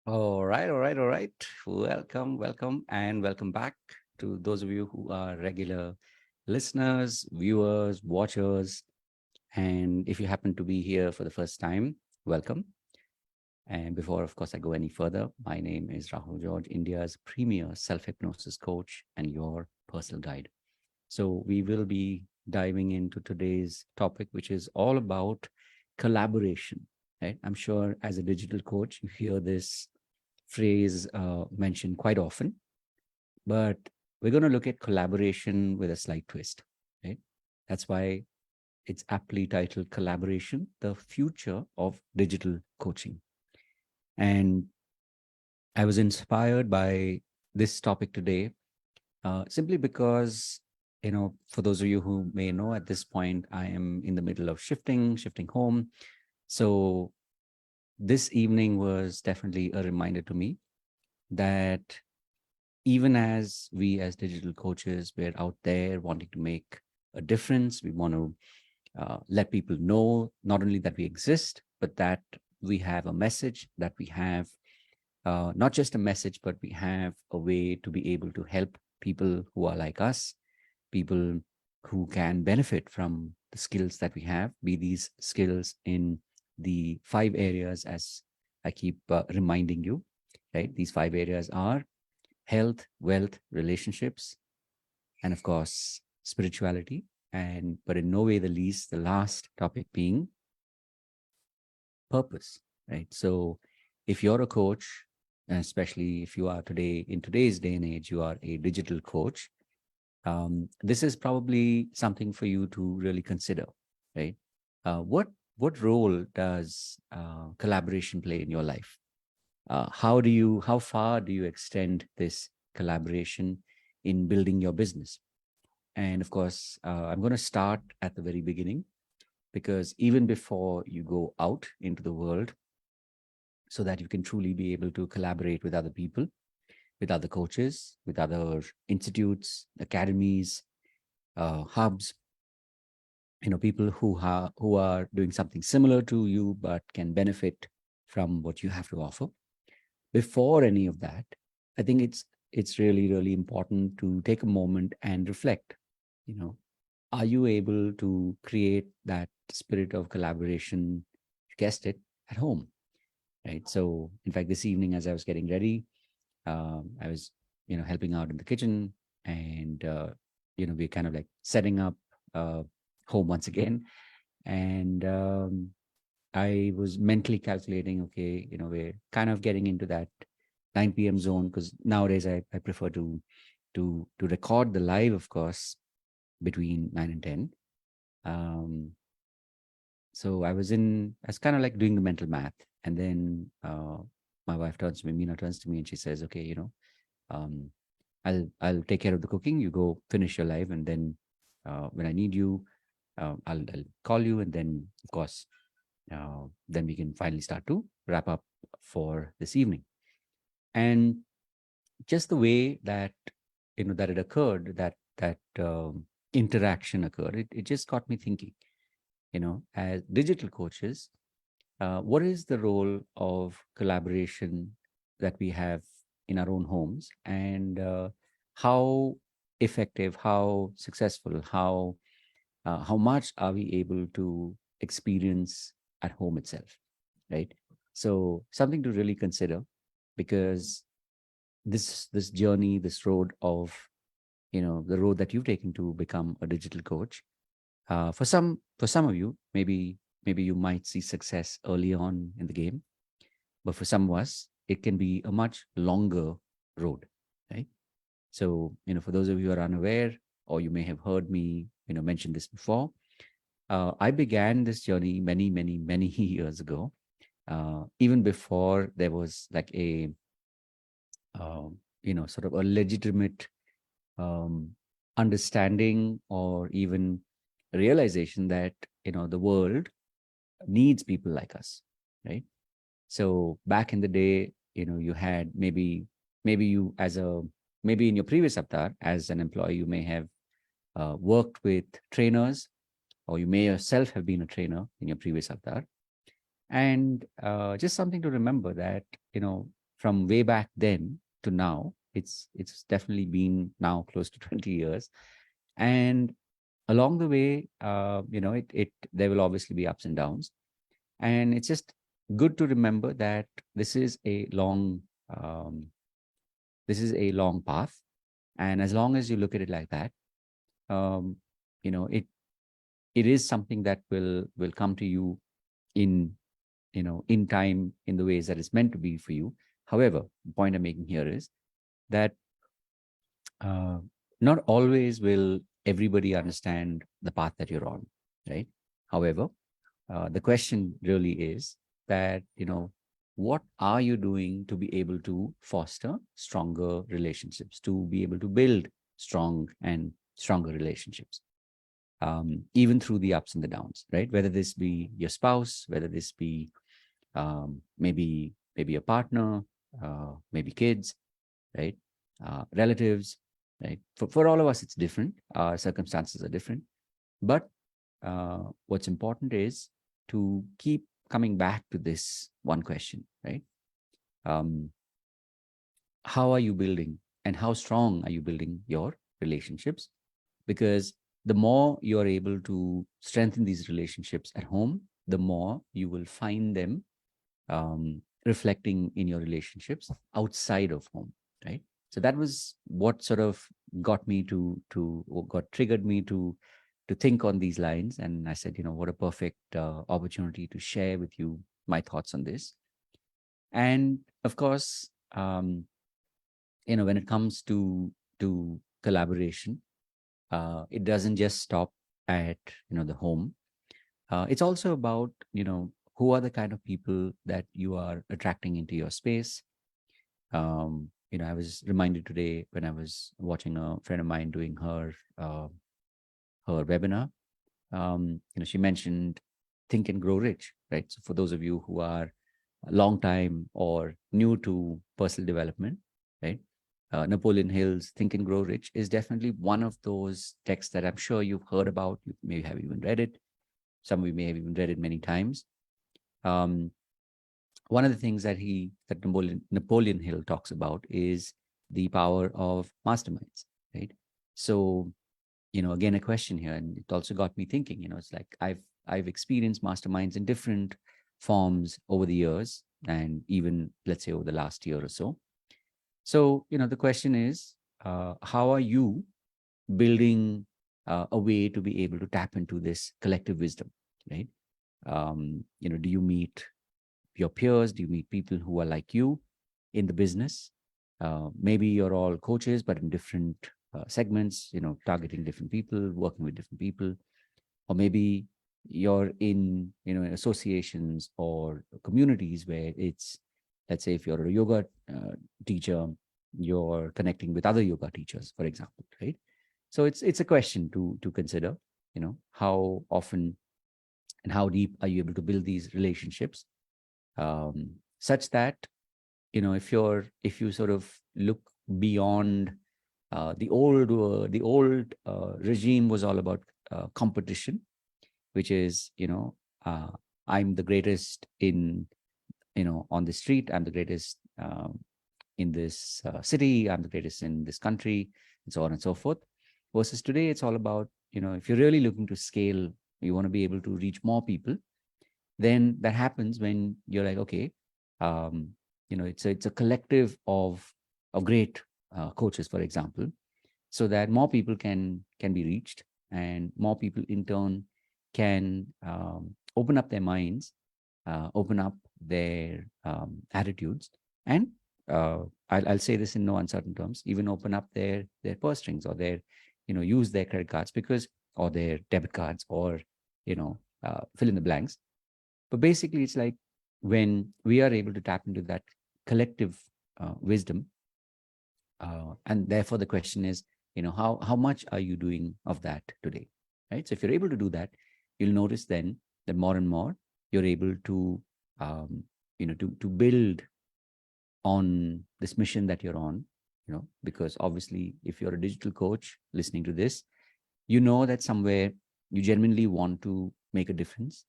All right. Welcome, and welcome back to those of you who are regular listeners, viewers, watchers. And if you happen to be here for the first time, welcome. And before, of course, I go any further, my name is Rahul George, India's premier self hypnosis coach and your personal guide. So, we will be diving into today's topic, which is all about collaboration. Right? I'm sure as a digital coach, you hear this phrase mentioned quite often, but we're going to look at collaboration with a slight twist, right? That's why it's aptly titled Collaboration, the Future of Digital Coaching. And I was inspired by this topic today simply because, for those of you who may know at this point, I am in the middle of shifting home. So this evening was definitely a reminder to me that even as we as digital coaches, we're out there wanting to make a difference. We want to let people know not only that we exist, but that we have a message, that we have not just a message, but we have a way to be able to help people who are like us, people who can benefit from the skills that we have, be these skills in the 5 areas as I keep reminding you, right? These 5 areas are health, wealth, relationships, and of course, spirituality. And but in no way the least, the last topic being purpose, right? So if you're a coach, and especially if you are today in today's day and age, you are a digital coach, this is probably something for you to really consider, right? What role does collaboration play in your life? How far do you extend this collaboration in building your business? And of course, I'm going to start at the very beginning, because even before you go out into the world, so that you can truly be able to collaborate with other people, with other coaches, with other institutes, academies, hubs, people who are doing something similar to you but can benefit from what you have to offer. Before any of that, I think it's really important to take a moment and reflect. You know, are you able to create that spirit of collaboration? You guessed it, at home, right? So, in fact, this evening as I was getting ready, I was helping out in the kitchen, and we're kind of like setting up uh, home once again, and I was mentally calculating, okay, we're kind of getting into that 9 p.m. zone, because nowadays I prefer to record the live, of course, between 9 and 10. Um, so I was kind of like doing the mental math. And then my wife turns to me, Meena turns to me, and she says, okay, um, I'll take care of the cooking. You go finish your live. And then when I need you, I'll call you. And then, of course, then we can finally start to wrap up for this evening. And just the way that that it occurred, that interaction occurred, it just got me thinking. As digital coaches, what is the role of collaboration that we have in our own homes, and how effective, how successful, how much are we able to experience at home itself, right? So something to really consider, because this journey, this road of the road that you've taken to become a digital coach, for some of you, maybe you might see success early on in the game, but for some of us it can be a much longer road, right? So for those of you who are unaware, or you may have heard me mention this before, I began this journey many years ago, even before there was like a sort of a legitimate um, understanding, or even realization that the world needs people like us, right? So back in the day, you had maybe you as a maybe in your previous avatar as an employee, you may have worked with trainers, or you may yourself have been a trainer in your previous avatar. And just something to remember, that from way back then to now, it's definitely been now close to 20 years. And along the way, it there will obviously be ups and downs. And it's just good to remember that this is a long um, this is a long path. And as long as you look at it like that, um, it is something that will come to you in in time, in the ways that it's meant to be for you. However, the point I'm making here is that uh, not always will everybody understand the path that you're on, right? However, the question really is that, what are you doing to be able to foster stronger relationships, to be able to build strong and stronger relationships, even through the ups and the downs, right? Whether this be your spouse, whether this be maybe a partner, maybe kids, right? Relatives, right? For all of us, it's different. Our circumstances are different. But what's important is to keep coming back to this one question, right? Um, how are you building and how strong are you building your relationships? Because the more you're able to strengthen these relationships at home, the more you will find them reflecting in your relationships outside of home, right? So that was what sort of got me to or got triggered me to think on these lines. And I said, what a perfect opportunity to share with you my thoughts on this. And of course, when it comes to collaboration, it doesn't just stop at the home. It's also about who are the kind of people that you are attracting into your space. I was reminded today when I was watching a friend of mine doing her webinar. She mentioned Think and Grow Rich, right? So for those of you who are a long time or new to personal development, right? Napoleon Hill's Think and Grow Rich is definitely one of those texts that I'm sure you've heard about. You may have even read it. Some of you may have even read it many times. Um, One of the things that Napoleon Hill talks about is the power of masterminds, right? So, again, a question here, and it also got me thinking. It's like I've experienced masterminds in different forms over the years, and even let's say over the last year or so. So, the question is, how are you building a way to be able to tap into this collective wisdom, right? Do you meet your peers? Do you meet people who are like you in the business? Maybe you're all coaches, but in different segments, targeting different people, working with different people. Or maybe you're in, associations or communities where it's, let's say, if you're a yoga teacher, you're connecting with other yoga teachers, for example, right? So it's a question to consider, how often and how deep are you able to build these relationships, such that if you sort of look beyond the old regime was all about competition, which is I'm the greatest in on the street, I'm the greatest in this city, I'm the greatest in this country, and so on and so forth. Versus today, it's all about if you're really looking to scale, you want to be able to reach more people. Then that happens when you're like, okay, um, it's a collective of great coaches, for example, so that more people can be reached, and more people in turn can open up their minds, open up their attitudes, and I'll say this in no uncertain terms, even open up their purse strings, or their use their credit cards, because or their debit cards, or fill in the blanks. But basically, it's like when we are able to tap into that collective wisdom, and therefore the question is, how much are you doing of that today, right? So if you're able to do that, you'll notice then that more and more you're able to, to build on this mission that you're on, because obviously, if you're a digital coach listening to this, that somewhere you genuinely want to make a difference,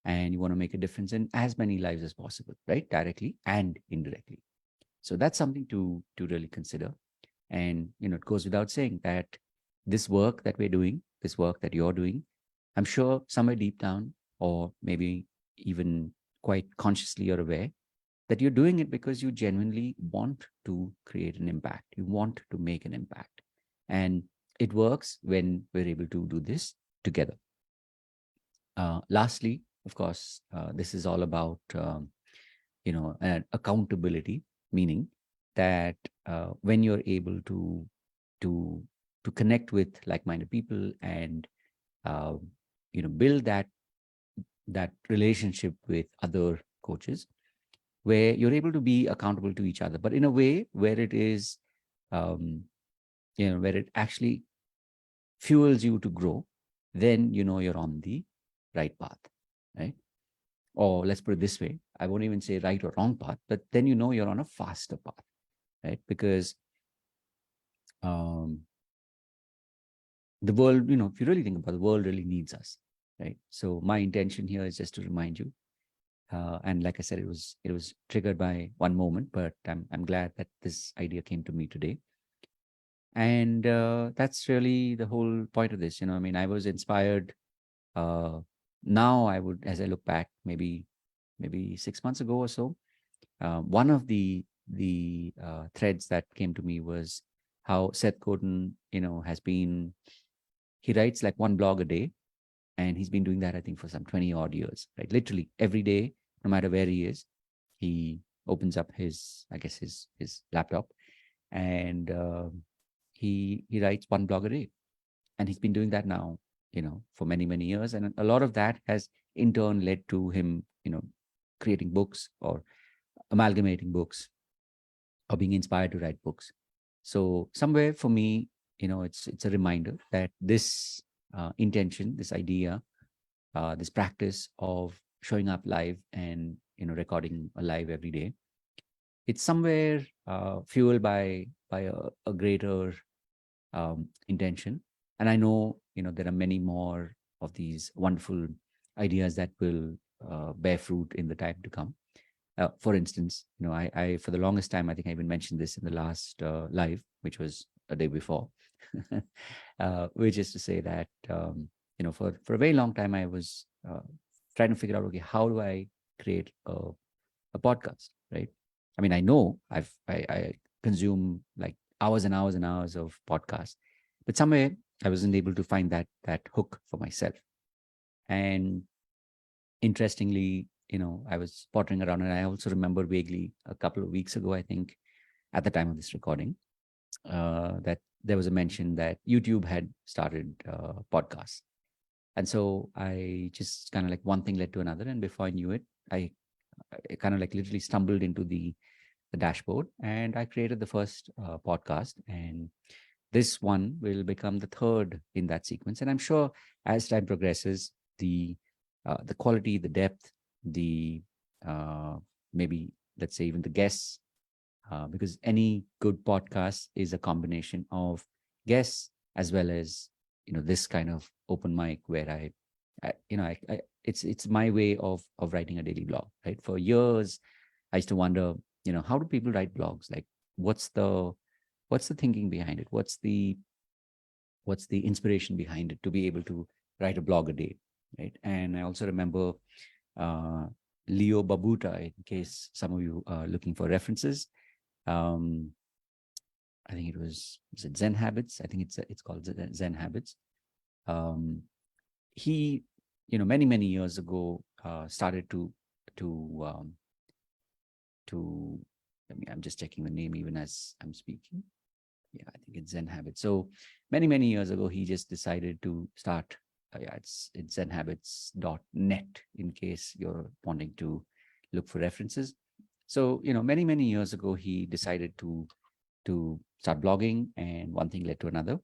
and you want to make a difference in as many lives as possible, right? Directly and indirectly. So that's something to really consider. And it goes without saying that this work that we're doing, this work that you're doing, I'm sure somewhere deep down, or maybe even quite consciously you're aware that you're doing it because you genuinely want to create an impact. You want to make an impact. And it works when we're able to do this together. Lastly, of course, this is all about accountability, meaning that when you're able to to connect with like-minded people and uh, build that relationship with other coaches, where you're able to be accountable to each other, but in a way where it is, where it actually fuels you to grow, then you're on the right path, right? Or let's put it this way, I won't even say right or wrong path, but then you're on a faster path, right? Because um, the world, if you really think about it, the world really needs us, right? So my intention here is just to remind you. And like I said, it was triggered by one moment, but I'm glad that this idea came to me today. And that's really the whole point of this. I mean, I was inspired. Uh, Now I would, as I look back, maybe 6 months ago or so, one of the threads that came to me was how Seth Godin, has been, he writes like one blog a day, and he's been doing that, I think, for some 20 odd years, right? Literally every day, no matter where he is, he opens up his, I guess, his laptop, and he writes one blog a day, and he's been doing that now, for many many years, and a lot of that has in turn led to him, creating books or amalgamating books or being inspired to write books. So somewhere for me, it's a reminder that this intention, this idea, this practice of showing up live and recording a live every day, it's somewhere fueled by a greater intention. And I know there are many more of these wonderful ideas that will bear fruit in the time to come. For instance, I for the longest time, I think I even mentioned this in the last live, which was a day before, which is to say that for a very long time I was trying to figure out, okay, how do I create a podcast, right? I mean, I know I consume like hours and hours and hours of podcasts, but somewhere I wasn't able to find that hook for myself. And interestingly, I was pottering around, and I also remember vaguely a couple of weeks ago, I think, at the time of this recording, that there was a mention that YouTube had started podcasts. And so I just kind of like one thing led to another, and before I knew it, I kind of like literally stumbled into the dashboard, and I created the first podcast, and this one will become the third in that sequence. And I'm sure as time progresses, the quality, the depth, the uh, maybe let's say even the guests, because any good podcast is a combination of guests as well as this kind of open mic where it's my way of writing a daily blog, right? For years, I used to wonder, how do people write blogs? Like, what's the thinking behind it? What's the inspiration behind it to be able to write a blog a day, right? And I also remember uh, Leo Babuta, in case some of you are looking for references. Um, I think was it Zen Habits? I think it's called Zen Habits. Um, he, many many years ago, started to to. I'm just checking the name even as I'm speaking. Yeah, I think it's Zen Habits. So many many years ago, he just decided to start. Yeah, it's zenhabits.net in case you're wanting to look for references. So many many years ago, he decided to start blogging, and one thing led to another.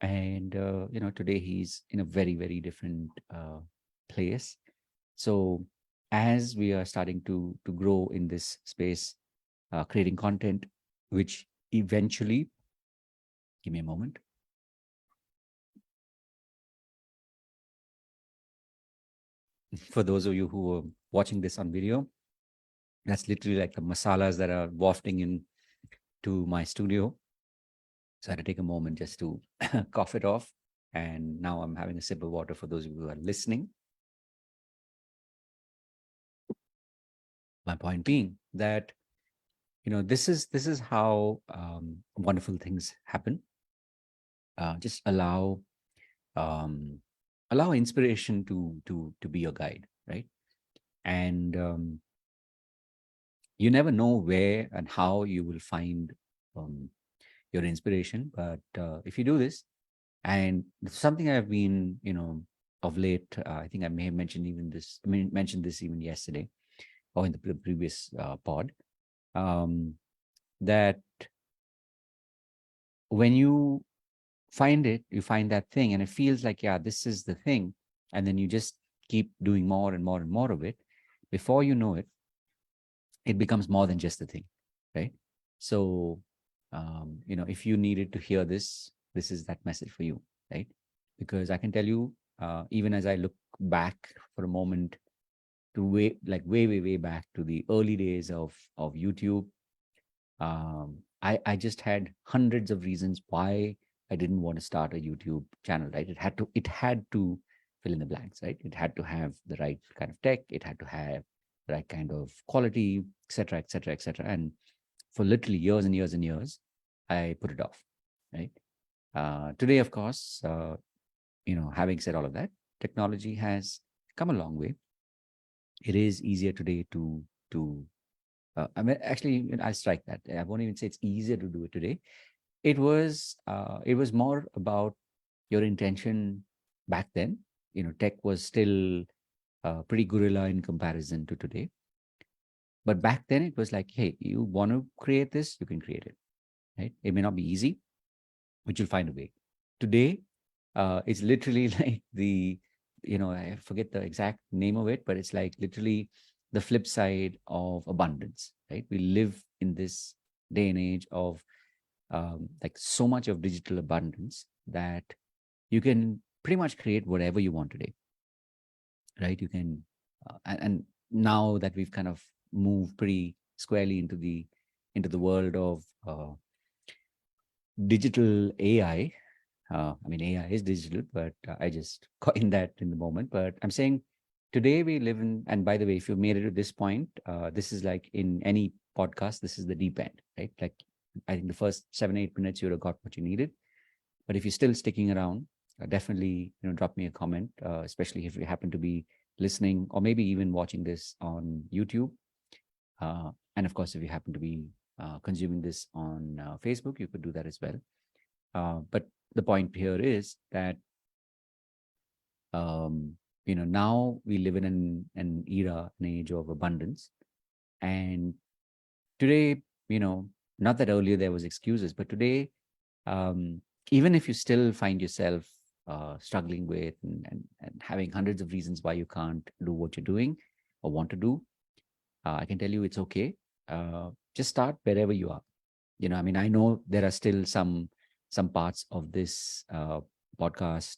And today he's in a very very different place. So as we are starting to grow in this space, creating content, which eventually, give me a moment. For those of you who are watching this on video, That's literally like the masalas that are wafting in to my studio. So I had to take a moment just to cough it off. And now I'm having a sip of water for those of you who are listening. My point being that, this is how wonderful things happen. Just um, allow inspiration to be your guide, right? And you never know where and how you will find um, your inspiration, but if you do this, and something I've been, of late, I think I may have mentioned even this. I mean, mentioned this even yesterday or in the previous pod. Um, that when you find it, you find that thing, and it feels like, yeah, this is the thing, and then you just keep doing more and more and more of it. Before you know it, it becomes more than just a thing, right? So, if you needed to hear this, this is that message for you, right? Because I can tell you, even as I look back for a moment to way back to the early days of YouTube, I just had hundreds of reasons why I didn't want to start a YouTube channel, right? It had to fill in the blanks, right? It had to have the right kind of tech, it had to have the right kind of quality, etc., etc., etc. And for literally years and years and years, I put it off, right? Today, of course, having said all of that, technology has come a long way. It is easier today to I mean, actually, I strike that. I won't even say it's easier to do it today. It was more about your intention back then. Tech was still pretty guerrilla in comparison to today. But back then, it was like, hey, you want to create this, you can create it, right? It may not be easy, but you'll find a way. Today, it's literally like I forget the exact name of it, but it's like literally the flip side of abundance, right? We live in this day and age of like so much of digital abundance that you can pretty much create whatever you want today, right? You can, and now that we've kind of moved pretty squarely into the world of digital AI. I mean, AI is digital, but I just coined that in the moment. But I'm saying today we live in, and by the way, if you made it to this point, this is like in any podcast, this is the deep end, right? Like, I think the first 7, 8 minutes you would have got what you needed. But if you're still sticking around, definitely, drop me a comment, especially if you happen to be listening or maybe even watching this on YouTube. And of course, if you happen to be consuming this on Facebook, you could do that as well. But the point here is that now we live in an era, an age of abundance, and today, not that earlier there was excuses, but today, um, even if you still find yourself struggling with and having hundreds of reasons why you can't do what you're doing or want to do, I can tell you it's okay. Just start wherever you are. I mean, I know there are still some parts of this podcast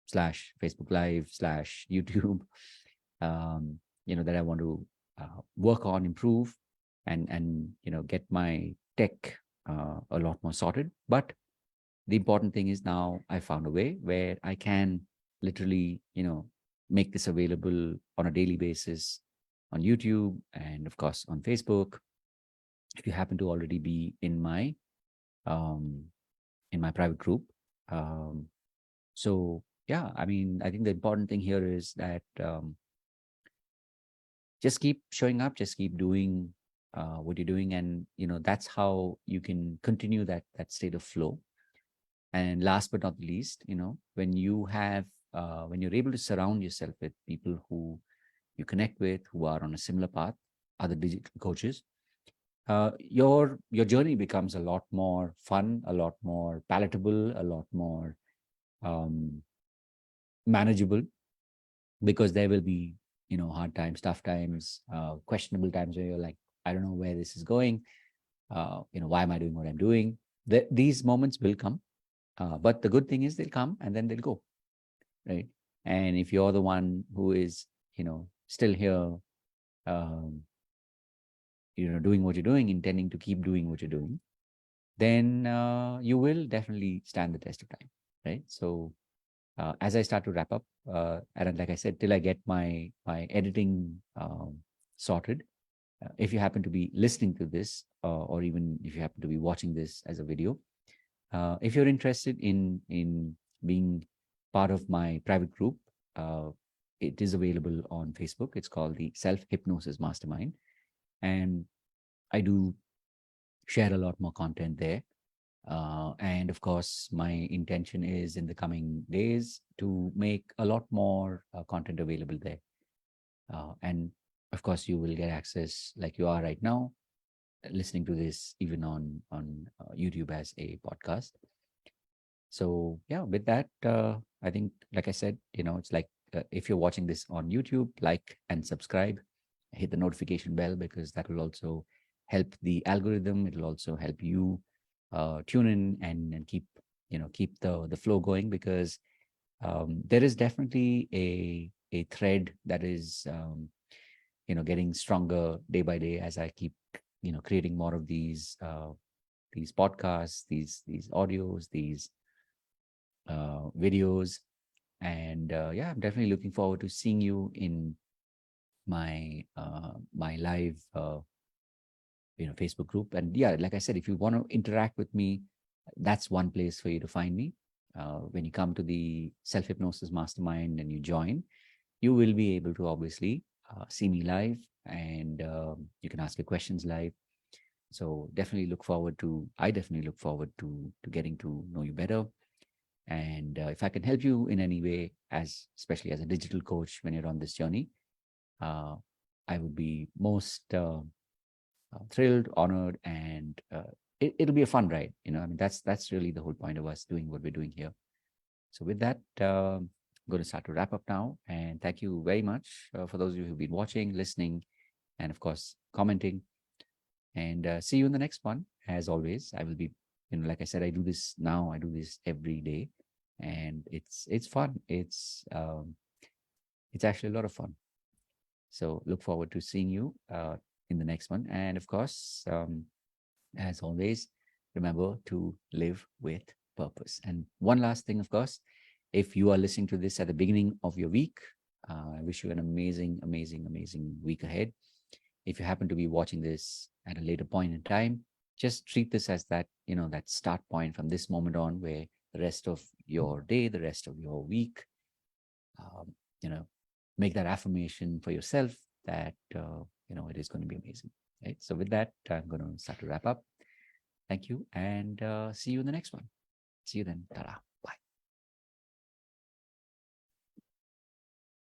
slash Facebook Live slash YouTube, that I want to work on, improve, and get my tech a lot more sorted. But the important thing is now I found a way where I can literally, make this available on a daily basis on YouTube and of course on Facebook. If you happen to already be um, in my private group. Um, so yeah, I mean, I think the important thing here is that just keep showing up, just keep doing what you're doing, and that's how you can continue that state of flow. And last but not least, when you're able to surround yourself with people who you connect with, who are on a similar path, other digital coaches, your journey becomes a lot more fun, a lot more palatable, a lot more um, manageable, because there will be hard times, tough times, questionable times where you're like, I don't know where this is going. Why am I doing what I'm doing? These moments will come, but the good thing is they'll come and then they'll go, right? And if you're the one who is still here, um, doing what you're doing, intending to keep doing what you're doing, then you will definitely stand the test of time, right? So as I start to wrap up, and like I said, till I get my editing sorted, if you happen to be listening to this, or even if you happen to be watching this as a video, if you're interested in being part of my private group, uh, it is available on Facebook. It's called the Self Hypnosis Mastermind, and I do share a lot more content there. And of course, my intention is in the coming days to make a lot more content available there. And of course, you will get access like you are right now, listening to this even on YouTube as a podcast. So yeah, with that, I think, like I said, it's like if you're watching this on YouTube, like and subscribe, hit the notification bell because that will also help the algorithm. It'll also help you tune in and keep the flow going because there is definitely a thread that is getting stronger day by day as I keep creating more of these podcasts, these audios, these videos. And yeah, I'm definitely looking forward to seeing you in my live Facebook group. And yeah, like I said, if you want to interact with me, that's one place for you to find me. When you come to the Self Hypnosis Mastermind and you join, you will be able to obviously see me live, and you can ask your questions live. So I definitely look forward to getting to know you better. And if I can help you in any way, especially as a digital coach when you're on this journey, uh, I would be most thrilled, honored, and it'll be a fun ride. I mean, that's really the whole point of us doing what we're doing here. So with that, I'm going to start to wrap up now. And thank you very much for those of you who've been watching, listening, and of course commenting. And see you in the next one. As always, I will be, like I said, I do this now. I do this every day, and it's fun. It's actually a lot of fun. So look forward to seeing you in the next one. And of course, as always, remember to live with purpose. And one last thing, of course, if you are listening to this at the beginning of your week, I wish you an amazing, amazing, amazing week ahead. If you happen to be watching this at a later point in time, just treat this as that start point from this moment on, where the rest of your day, the rest of your week, um, you know, make that affirmation for yourself that, it is going to be amazing. Right. So with that, I'm going to start to wrap up. Thank you, and see you in the next one. See you then. Ta-da.